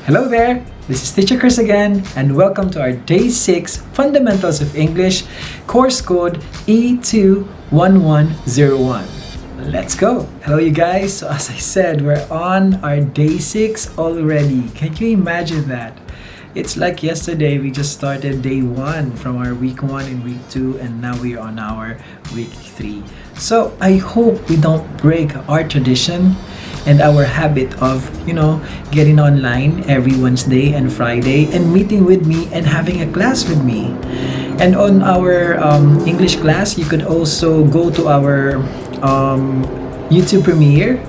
Hello there, this is Teacher Chris again, and welcome to our Day 6 Fundamentals of English course code E21101. Let's go! Hello you guys, so as I said, we're on our Day 6 already. Can you imagine that? It's like yesterday we just started Day 1 from our Week 1 and Week 2, and now we're on our Week 3. So I hope we don't break our tradition and our habit of, getting online every Wednesday and Friday and meeting with me and having a class with me. And on our English class, you could also go to our YouTube premiere.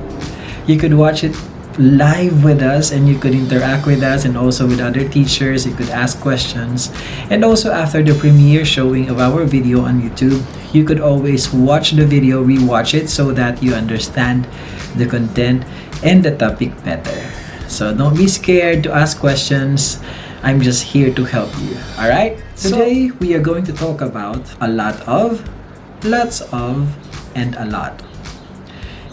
You could watch it live with us and you could interact with us and also with other teachers. You could ask questions. And also after the premiere showing of our video on YouTube, you could always watch the video, rewatch it so that you understand the content and the topic better. So don't be scared to ask questions. I'm just here to help you. Alright? Today we are going to talk about a lot of, lots of, and a lot.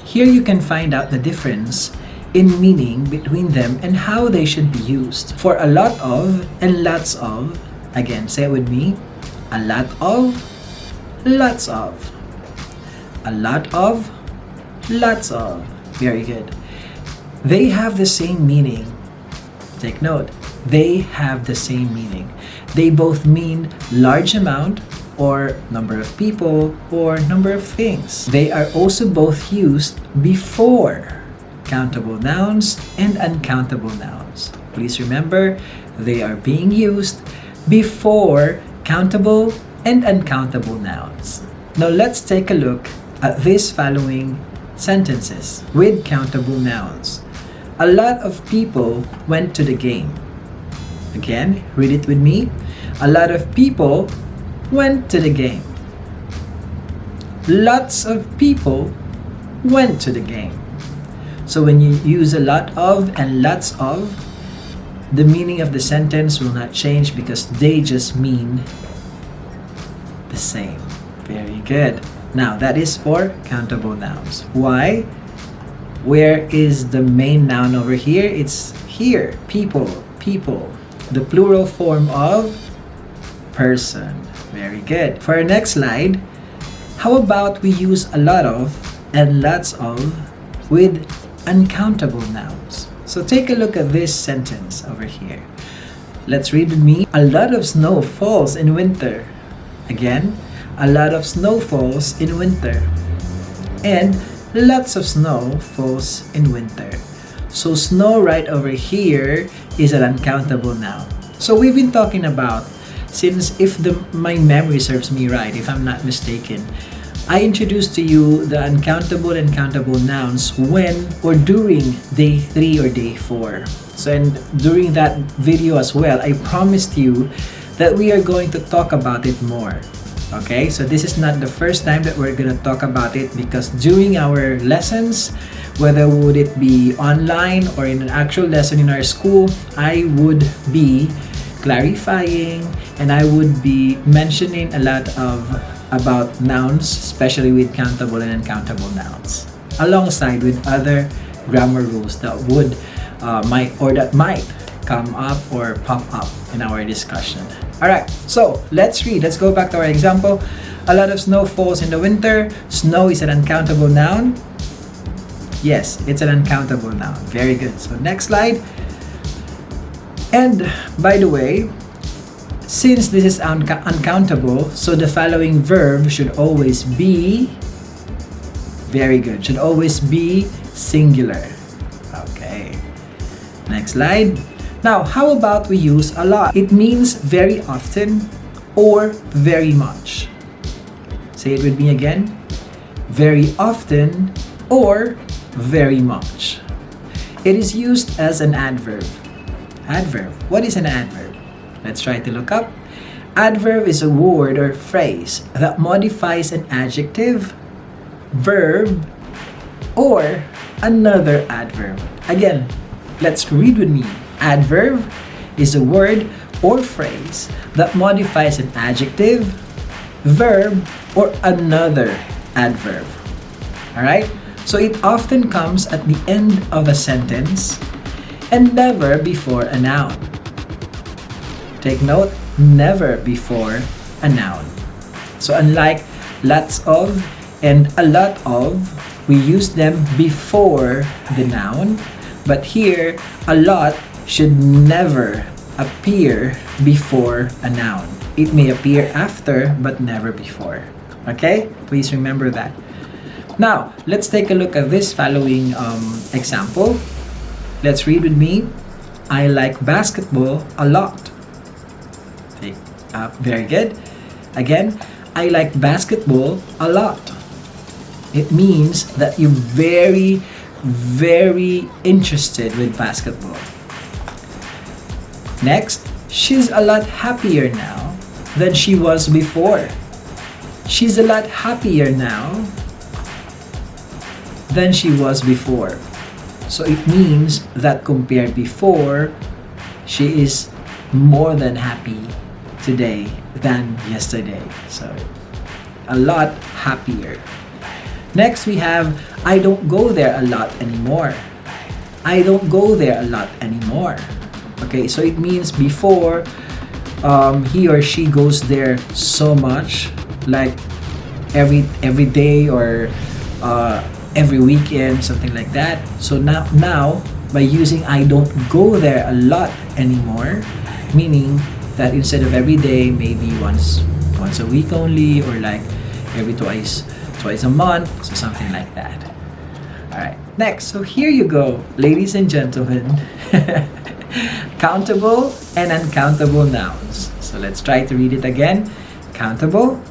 Here you can find out the difference in meaning between them and how they should be used. For a lot of and lots of, again, say it with me, a lot of, lots of. A lot of, lots of. Very good. They have the same meaning. Take note. They have the same meaning. They both mean large amount or number of people or number of things. They are also both used before countable nouns and uncountable nouns. Please remember, they are being used before countable and uncountable nouns. Now let's take a look at these following sentences with countable nouns. A lot of people went to the game. Again, read it with me. A lot of people went to the game. Lots of people went to the game. So when you use a lot of and lots of, the meaning of the sentence will not change because they just mean the same. Very good. Now that is for countable nouns. Why? Where is the main noun over here? It's here. People. People. The plural form of person. Very good. For our next slide, how about we use a lot of and lots of with uncountable nouns? So take a look at this sentence over here. Let's read with me. A lot of snow falls in winter. Again, a lot of snow falls in winter. And lots of snow falls in winter. So snow right over here is an uncountable noun. So we've been talking about, since if my memory serves me right, if I'm not mistaken, I introduced to you the uncountable and countable nouns when or during day 3 or day 4. So and during that video as well, I promised you that we are going to talk about it more. Okay, so this is not the first time that we're going to talk about it because during our lessons, whether would it be online or in an actual lesson in our school, I would be clarifying and I would be mentioning a lot about nouns, especially with countable and uncountable nouns, alongside with other grammar rules that would might come up or pop up in our discussion. Alright, so let's read. Let's go back to our example. A lot of snow falls in the winter. Snow is an uncountable noun. Yes, it's an uncountable noun. Very good. So next slide. And by the way, since this is uncountable, so the following verb should always be, very good, should always be singular. Okay. Next slide. Now, how about we use a lot? It means very often or very much. Say it with me again. Very often or very much. It is used as an adverb. Adverb. What is an adverb? Let's try to look up. Adverb is a word or phrase that modifies an adjective, verb, or another adverb. Again, let's read with me. Adverb is a word or phrase that modifies an adjective, verb, or another adverb. Alright? So it often comes at the end of a sentence and never before a noun. Take note, never before a noun. So unlike lots of and a lot of, we use them before the noun. But here, a lot should never appear before a noun. It may appear after, but never before. Okay? Please remember that. Now, let's take a look at this following example. Let's read with me. I like basketball a lot. Very good. Again, I like basketball a lot. It means that you're very, very interested with basketball. Next, she's a lot happier now than she was before. She's a lot happier now than she was before. So it means that compared before, she is more than happy today than yesterday. So a lot happier. Next we have I don't go there a lot anymore. I don't go there a lot anymore. Okay, so it means before he or she goes there so much, like every day or every weekend, something like that. So now by using I don't go there a lot anymore, meaning that instead of every day, maybe once a week only, or like every twice a month, so something like that. All right, next. So here you go, ladies and gentlemen. Countable and uncountable nouns. So let's try to read it again. Countable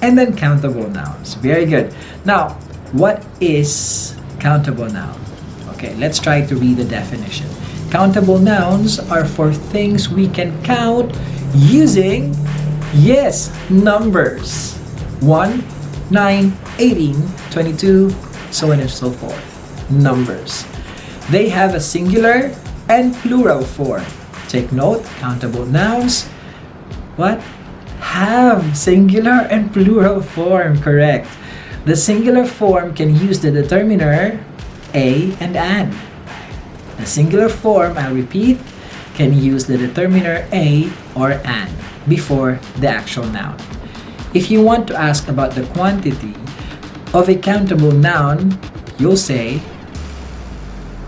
and then countable nouns. Very good. Now, what is countable noun? Okay, let's try to read the definition. Countable nouns are for things we can count using, yes, numbers. 1, 9, 18, 22, so on and so forth. Numbers. They have a singular and plural form. Take note, countable nouns, what? Have singular and plural form, correct. The singular form can use the determiner a and an. The singular form, I'll repeat, can use the determiner a or an before the actual noun. If you want to ask about the quantity of a countable noun, you'll say,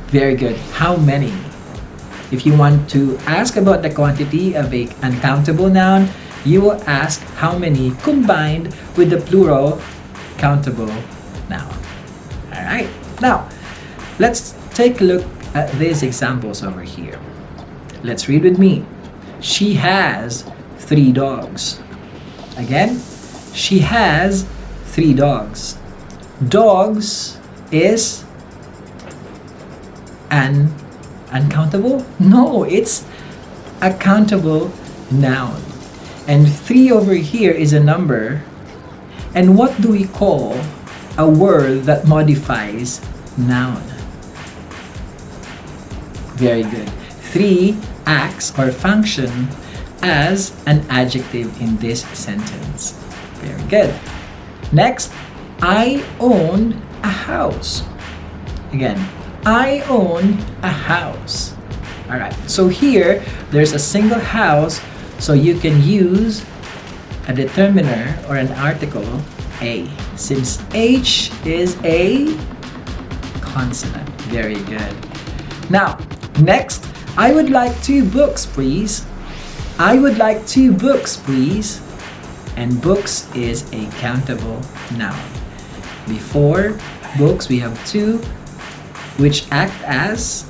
very good, how many? If you want to ask about the quantity of a uncountable noun, you will ask how many combined with the plural countable noun. Alright, now let's take a look at these examples over here. Let's read with me. She has 3 dogs. Again, she has 3 dogs. Dogs is an uncountable? No, it's a countable noun. And 3 over here is a number. And what do we call a word that modifies noun? Very good. 3 acts or function as an adjective in this sentence. Very good. Next, I own a house. Again, I own a house. Alright, so here, there's a single house, so you can use a determiner or an article, a, since H is a consonant. Very good. Now, next, I would like 2 books, please. I would like 2 books, please. And books is a countable noun. Before books, we have 2, which act as,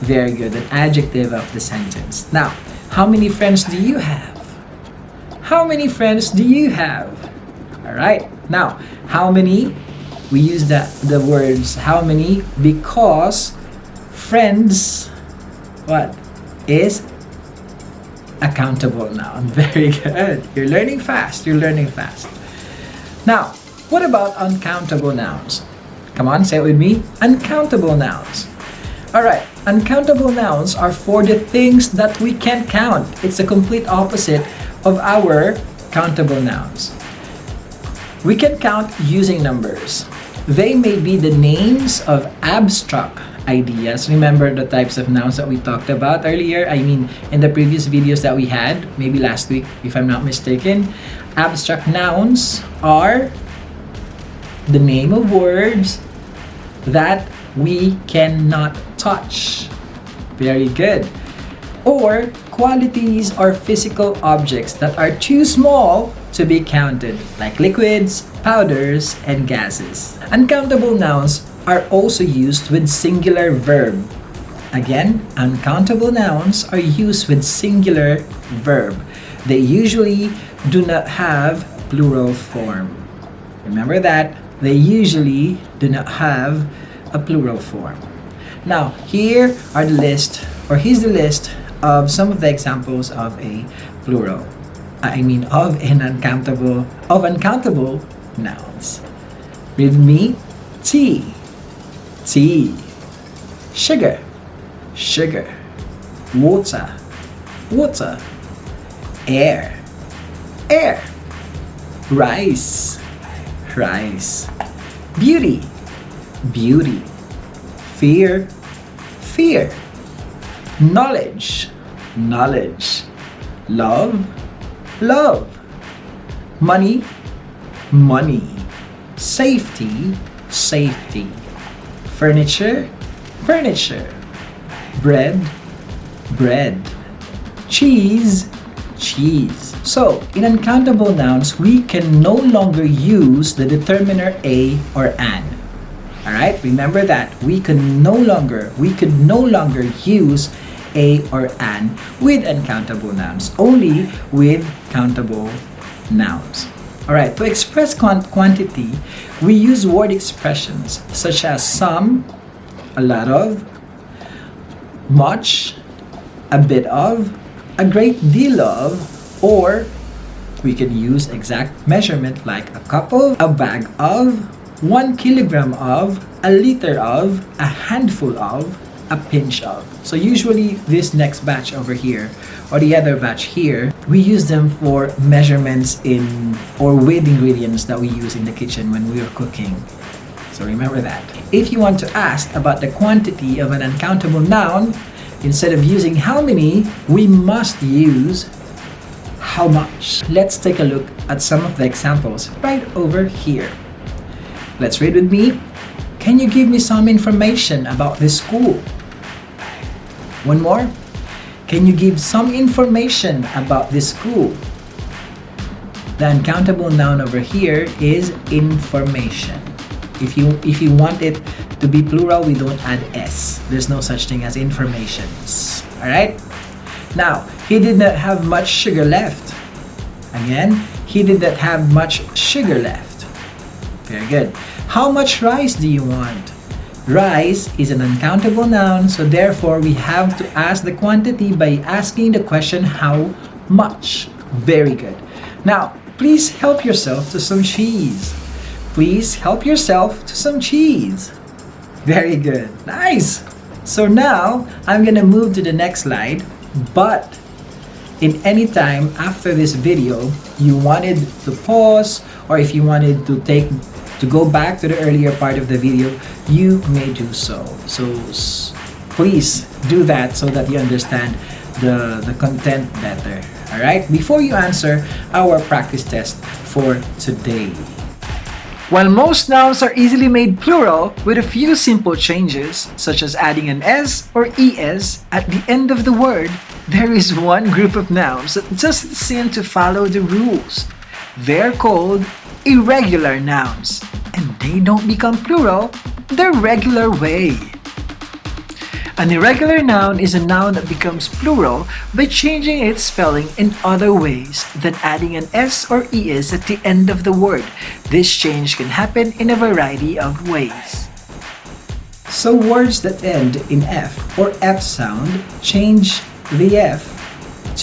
very good, an adjective of the sentence. Now, how many friends do you have? How many friends do you have? All right. Now, how many? We use the words how many because friends, what, is a countable noun. Very good. You're learning fast. You're learning fast. Now, what about uncountable nouns? Come on, say it with me. Uncountable nouns. All right. Uncountable nouns are for the things that we can't count. It's the complete opposite of our countable nouns. We can count using numbers. They may be the names of abstract ideas. Remember the types of nouns that we talked about earlier? I mean, in the previous videos that we had, maybe last week, if I'm not mistaken. Abstract nouns are the name of words that we cannot touch. Very good. Or qualities or physical objects that are too small to be counted, like liquids, powders, and gases. Uncountable nouns are also used with singular verb. Again, uncountable nouns are used with singular verb. They usually do not have plural form. Remember that. They usually do not have a plural form. Now, here are the list, or here's the list of some of the examples of a plural. Of uncountable nouns. With me, tea, tea. Sugar, sugar. Water, water. Air, air. Rice, rice. Beauty, beauty. Fear, fear. Knowledge, knowledge. Love, love. Money, money. Safety, safety. Furniture, furniture. Bread, bread. Cheese, cheese. So, in uncountable nouns, we can no longer use the determiner a or an. Alright, remember that. We could no longer use a or an with uncountable nouns, only with countable nouns. Alright, to express quantity, we use word expressions such as some, a lot of, much, a bit of, a great deal of, or we can use exact measurement like a cup of, a bag of, 1 kilogram of, a liter of, a handful of, a pinch of. So usually this next batch over here or the other batch here, we use them for measurements in or with ingredients that we use in the kitchen when we are cooking. So remember that. If you want to ask about the quantity of an uncountable noun, instead of using how many, we must use how much. Let's take a look at some of the examples right over here. Let's read with me. Can you give me some information about this school? One more. Can you give some information about this school? The uncountable noun over here is information. If you want it to be plural, we don't add s. There's no such thing as informations. Alright? Now, he did not have much sugar left. Again, he did not have much sugar left. Very good. How much rice do you want? Rice is an uncountable noun, so therefore we have to ask the quantity by asking the question how much. Very good. Now, please help yourself to some cheese. Please help yourself to some cheese. Very good. Nice. So now, I'm gonna move to the next slide, but in any time after this video, you wanted to pause, or if you wanted to go back to the earlier part of the video, you may do so. So please do that so that you understand the content better. Alright? Before you answer our practice test for today. While most nouns are easily made plural with a few simple changes, such as adding an s or es at the end of the word, there is one group of nouns that doesn't seem to follow the rules. They're called irregular nouns, and they don't become plural the regular way. An irregular noun is a noun that becomes plural by changing its spelling in other ways than adding an s or es at the end of the word. This change can happen in a variety of ways. So words that end in f or f sound, change the f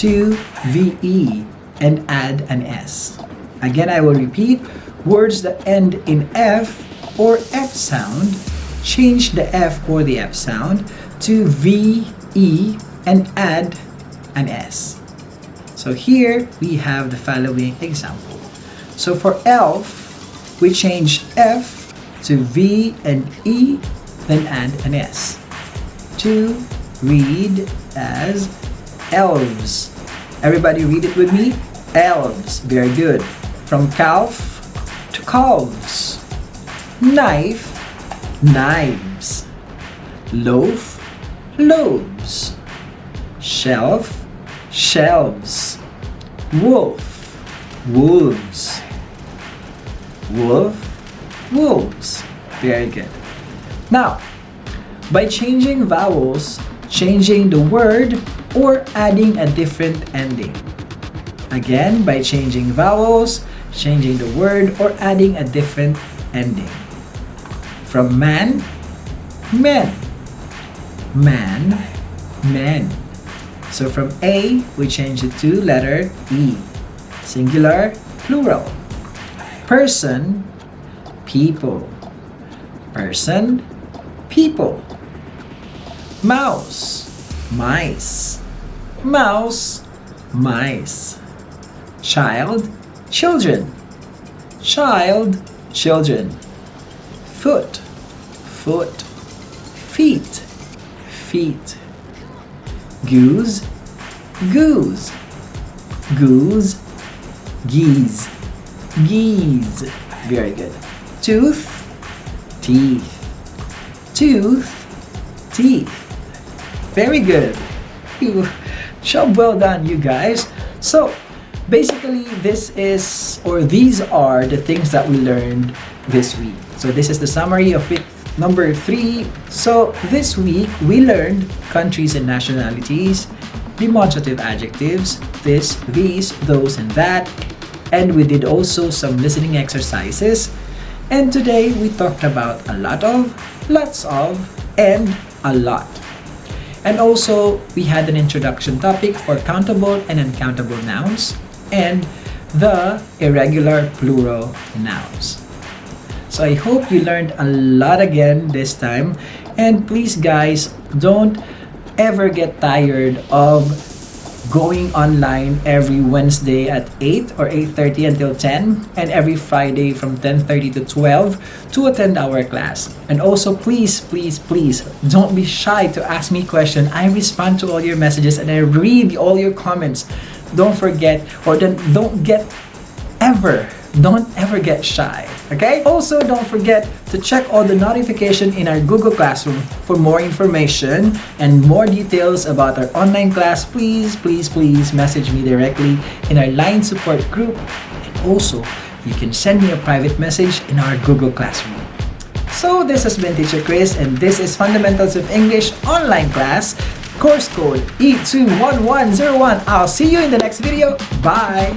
to ve and add an s. Again, I will repeat. Words that end in f or f sound, change the f or the f sound to ve and add an s. So here we have the following example. So for elf, we change f to v and e, then add an s. to read as elves. Everybody read it with me. Elves. Very good. From calf to calves. Knife, knives. Loaf, loaves. Shelf, shelves. Wolf, wolves. Wolf, wolves. Very good. Now, by changing vowels, changing the word, or adding a different ending. Again, by changing vowels, changing the word, or adding a different ending. From man, men. Man, men. So from A, we change it to letter E. Singular, plural. Person, people. Person, people. Mouse, mice. Mouse, mice. Child, children. Child, children. Foot, foot. Feet, feet. Goose, goose. Goose, geese. Geese. Very good. Tooth, teeth. Tooth, teeth. Very good. Job well done, you guys. So, basically, these are the things that we learned this week. So, this is the summary of it. Number 3. So, this week, we learned countries and nationalities, demonstrative adjectives, this, these, those, and that. And we did also some listening exercises. And today, we talked about a lot of, lots of, and a lot. And also, we had an introduction topic for countable and uncountable nouns and the irregular plural nouns. So I hope you learned a lot again this time. And please guys, don't ever get tired of going online every Wednesday at 8 or 8:30 until 10 and every Friday from 10:30 to 12 to attend our class. And also please don't be shy to ask me questions. I respond to all your messages and I read all your comments. Don't forget or don't ever get shy. Okay? Also, don't forget to check all the notification in our Google Classroom for more information and more details about our online class. Please message me directly in our line support group. And also, you can send me a private message in our Google Classroom. So, this has been Teacher Chris and this is Fundamentals of English online class. Course code E21101. I'll see you in the next video. Bye!